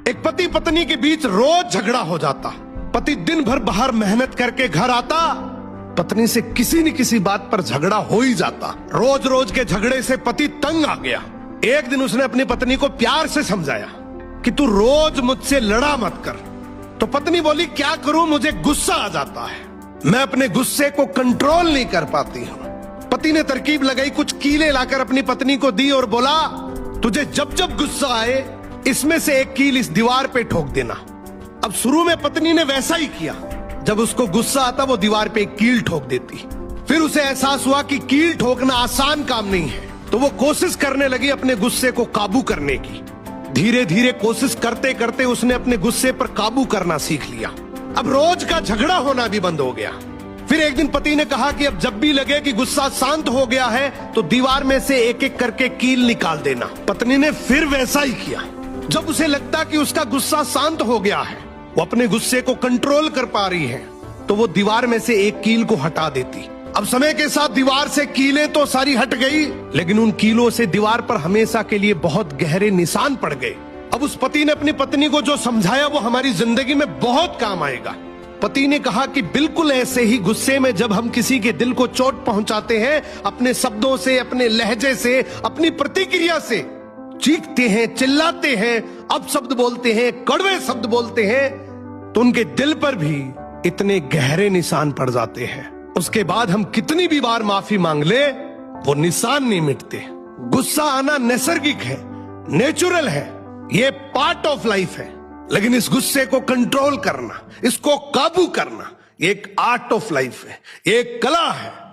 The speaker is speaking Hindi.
एक पति पत्नी के बीच रोज झगड़ा हो जाता। पति दिन भर बाहर मेहनत करके घर आता, पत्नी से किसी न किसी बात पर झगड़ा हो ही जाता। रोज रोज के झगड़े से पति तंग आ गया। एक दिन उसने अपनी पत्नी को प्यार से समझाया कि तू रोज मुझसे लड़ा मत कर। तो पत्नी बोली, क्या करूं, मुझे गुस्सा आ जाता है, मैं अपने गुस्से को कंट्रोल नहीं कर पाती हूं। पति ने तरकीब लगाई, कुछ कीलें लाकर अपनी पत्नी को दी और बोला, तुझे जब जब गुस्सा आए इसमें से एक कील इस दीवार पे ठोक देना। अब शुरू में पत्नी ने वैसा ही किया। जब उसको गुस्सा आता वो दीवार पे एक कील ठोक देती। फिर उसे एहसास हुआ कि कील ठोकना आसान काम नहीं है, तो वो कोशिश करने लगी अपने गुस्से को काबू करने की। धीरे धीरे कोशिश करते करते उसने अपने गुस्से पर काबू करना सीख लिया। अब रोज का झगड़ा होना भी बंद हो गया। फिर एक दिन पति ने कहा कि अब जब भी लगे कि गुस्सा शांत हो गया है तो दीवार में से एक एक करके कील निकाल देना। पत्नी ने फिर वैसा ही किया। जब उसे लगता कि उसका गुस्सा शांत हो गया है, वो अपने गुस्से को कंट्रोल कर पा रही है, तो वो दीवार में से एक कील को हटा देती। अब समय के साथ दीवार से कीलें तो सारी हट गई, लेकिन उन कीलों से दीवार पर हमेशा के लिए बहुत गहरे निशान पड़ गए। अब उस पति ने अपनी पत्नी को जो समझाया वो हमारी जिंदगी में बहुत काम आएगा। पति ने कहा कि बिल्कुल ऐसे ही गुस्से में जब हम किसी के दिल को चोट पहुंचाते हैं, अपने शब्दों से, अपने लहजे से, अपनी प्रतिक्रिया से, चीखते हैं, चिल्लाते हैं, अपशब्द बोलते हैं, कड़वे शब्द बोलते हैं, तो उनके दिल पर भी इतने गहरे निशान पड़ जाते हैं। उसके बाद हम कितनी भी बार माफी मांग ले, वो निशान नहीं मिटते। गुस्सा आना नैसर्गिक है, नेचुरल है, ये पार्ट ऑफ लाइफ है। लेकिन इस गुस्से को कंट्रोल करना, इसको काबू करना, ये एक आर्ट ऑफ लाइफ है, ये एक कला है।